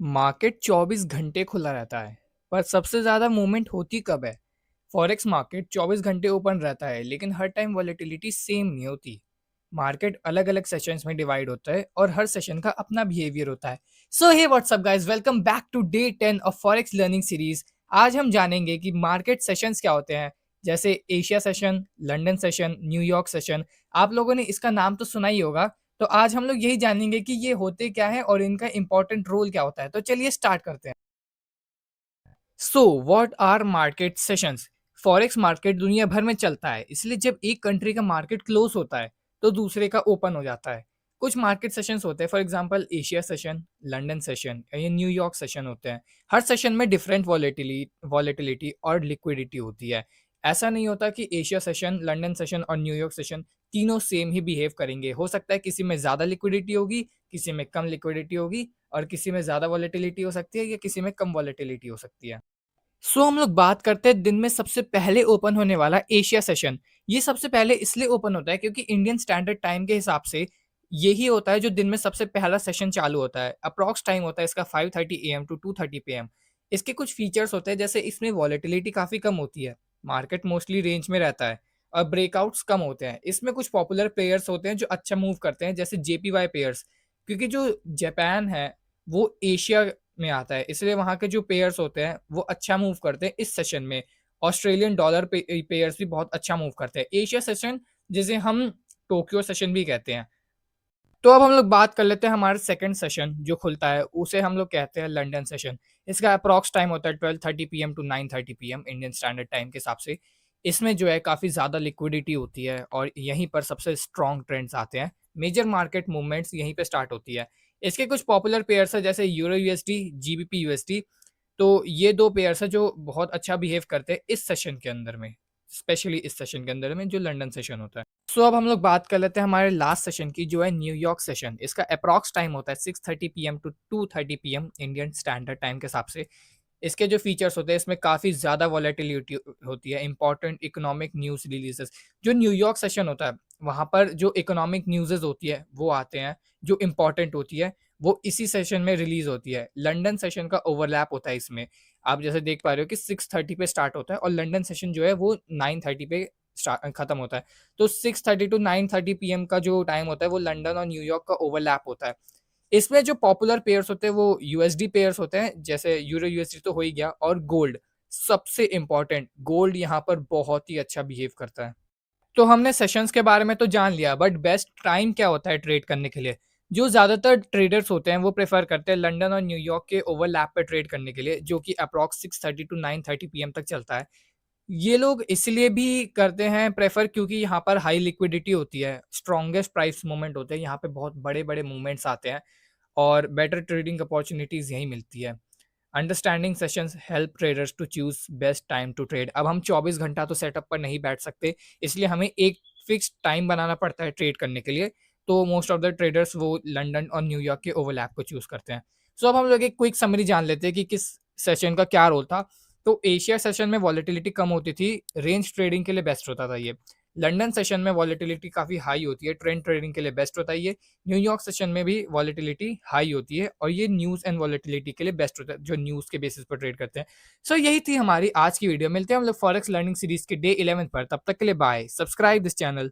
Market 24 घंटे खुला रहता है, पर सबसे ज़्यादा मूवमेंट होती कब है? फॉरेक्स मार्केट 24 घंटे ओपन रहता है, लेकिन हर टाइम वॉलेटिलिटी सेम नहीं होती। मार्केट अलग-अलग सेशंस में डिवाइड होता है और हर सेशन का अपना बिहेवियर होता है। So hey what's up guys, welcome back to day 10 of forex learning series. आज हम जानेंगे कि मार्केट सेशंस क्या होते हैं, जैसे Asia session, London session, New York session. आप लोगों ने इसका नाम तो सुना ही होगा। तो आज हम लोग यही जानेंगे कि ये होते क्या है और इनका इंपॉर्टेंट रोल क्या होता है। तो चलिए स्टार्ट करते हैं। So what are market sessions? Forex market दुनिया भर में चलता है, इसलिए जब एक कंट्री का मार्केट क्लोज होता है तो दूसरे का ओपन हो जाता है। कुछ मार्केट सेशंस होते हैं, for example Asia session, London session या न्यूयॉर्क सेशन होते हैं। हर सेशन में डिफरेंट वॉलेटिलिटी और लिक्विडिटी होती है। ऐसा नहीं होता कि एशिया सेशन, लंदन सेशन और न्यूयॉर्क सेशन तीनों सेम ही बिहेव करेंगे। हो सकता है किसी में ज़्यादा लिक्विडिटी होगी, किसी में कम लिक्विडिटी होगी, और किसी में ज़्यादा वॉलेटिलिटी हो सकती है या किसी में कम वॉलेटिलिटी हो सकती है। हम लोग बात करते हैं दिन में सबसे पहले ओपन होने वाला एशिया सेशन। ये सबसे पहले इसलिए ओपन होता है क्योंकि इंडियन स्टैंडर्ड टाइम के हिसाब से यही होता है जो दिन में सबसे पहला सेशन चालू होता है। अप्रॉक्स टाइम होता है इसका 5:30 एएम टू 2:30 पीएम। इसके कुछ फीचर्स होते हैं, जैसे इसमें वॉलेटिलिटी काफ़ी कम होती है, मार्केट मोस्टली रेंज में रहता है और ब्रेकआउट्स कम होते हैं। इसमें कुछ पॉपुलर प्लेयर्स होते हैं जो अच्छा मूव करते हैं, जैसे जेपीवाई पेयर्स। क्योंकि जो जापान है वो एशिया में आता है, इसलिए वहाँ के जो पेयर्स होते हैं वो अच्छा मूव करते हैं इस सेशन में। ऑस्ट्रेलियन डॉलर पेयर्स भी बहुत अच्छा मूव करते हैं। एशिया सेशन, जिसे हम टोक्यो सेशन भी कहते हैं। तो अब हम लोग बात कर लेते हैं हमारे सेकंड सेशन जो खुलता है, उसे हम लोग कहते हैं लंदन सेशन। इसका अप्रॉक्स टाइम होता है 12:30 PM to 9:30 PM Indian standard time के हिसाब से। इसमें जो है काफ़ी ज़्यादा लिक्विडिटी होती है और यहीं पर सबसे स्ट्रॉन्ग ट्रेंड्स आते हैं। मेजर मार्केट मूवमेंट्स यहीं पे स्टार्ट होती है। इसके कुछ पॉपुलर पेयर्स हैं, जैसे यूरो यूएसडी, जीबीपी यूएसडी। तो ये 2 पेयर्स हैं जो बहुत अच्छा बिहेव करते हैं इस सेशन के अंदर में, स्पेशली इस सेशन के अंदर में जो लंदन सेशन होता है। अब हम लोग बात कर लेते हैं हमारे लास्ट सेशन की, जो है न्यूयॉर्क सेशन। इसका अप्रॉक्स टाइम होता है 6:30 PM to 2:30 PM Indian standard time के हिसाब से। इसके जो फीचर्स होते हैं, इसमें काफ़ी ज़्यादा वॉलेटिलिटी होती है, इंपॉर्टेंट इकोनॉमिक न्यूज़ रिलीजेस। जो न्यूयॉर्क सेशन होता है, वहाँ पर जो इकोनॉमिक न्यूज़ेज़ होती है वो आते हैं, जो इंपॉर्टेंट होती है वो इसी सेशन में रिलीज़ होती है। लंदन सेशन का ओवरलैप होता है इसमें। आप जैसे देख पा रहे हो कि 6:30 पे स्टार्ट होता है और लंदन सेशन जो है वो 9:30 पे खत्म होता है। तो 6:30 टू 9:30 पीएम का जो टाइम होता है वो लंदन और न्यूयॉर्क का ओवरलैप होता है। इसमें जो पॉपुलर पेयर्स होते हैं वो यूएसडी पेयर्स होते हैं, जैसे यूरो यूएसडी तो हो ही गया, और गोल्ड। सबसे इंपॉर्टेंट, गोल्ड यहाँ पर बहुत ही अच्छा बिहेव करता है। तो हमने सेशंस के बारे में तो जान लिया, बट बेस्ट टाइम क्या होता है ट्रेड करने के लिए? जो ज़्यादातर ट्रेडर्स होते हैं वो प्रेफर करते हैं लंदन और न्यूयॉर्क के ओवरलैप पे ट्रेड करने के लिए, जो कि अप्रॉक्स 6:30 टू 9:30 पीएम तक चलता है। ये लोग इसलिए भी करते हैं प्रेफर क्योंकि यहाँ पर हाई लिक्विडिटी होती है, स्ट्रॉन्गेस्ट प्राइस मूवमेंट होते हैं, यहाँ पे बहुत बड़े बड़े मूवमेंट्स आते हैं और बेटर ट्रेडिंग अपॉर्चुनिटीज यहीं मिलती है। Understanding sessions help traders to choose best time to trade. अब हम 24 घंटा तो सेटअप पर नहीं बैठ सकते, इसलिए हमें एक फिक्स टाइम बनाना पड़ता है ट्रेड करने के लिए। तो मोस्ट ऑफ द ट्रेडर्स वो लंदन और न्यूयॉर्क के ओवरलैप को चूज करते हैं। अब हम लोग एक क्विक समरी जान लेते हैं कि किस सेशन का क्या रोल था। तो एशिया सेशन में वॉलेटिलिटी कम होती थी, रेंज ट्रेडिंग के लिए बेस्ट होता था ये। लंदन सेशन में वॉलेटिलिटी काफ़ी हाई होती है, ट्रेंड ट्रेडिंग के लिए बेस्ट होता है ये। न्यूयॉर्क सेशन में भी वॉलेटिलिटी हाई होती है और ये न्यूज़ एंड वॉलेटिलिटी के लिए बेस्ट होता है, जो न्यूज़ के बेसिस पर ट्रेड करते हैं। यही थी हमारी आज की वीडियो। मिलते हैं हम लोग फॉरेक्स लर्निंग सीरीज के डे 11 पर। तब तक के लिए बाय। Subscribe this channel.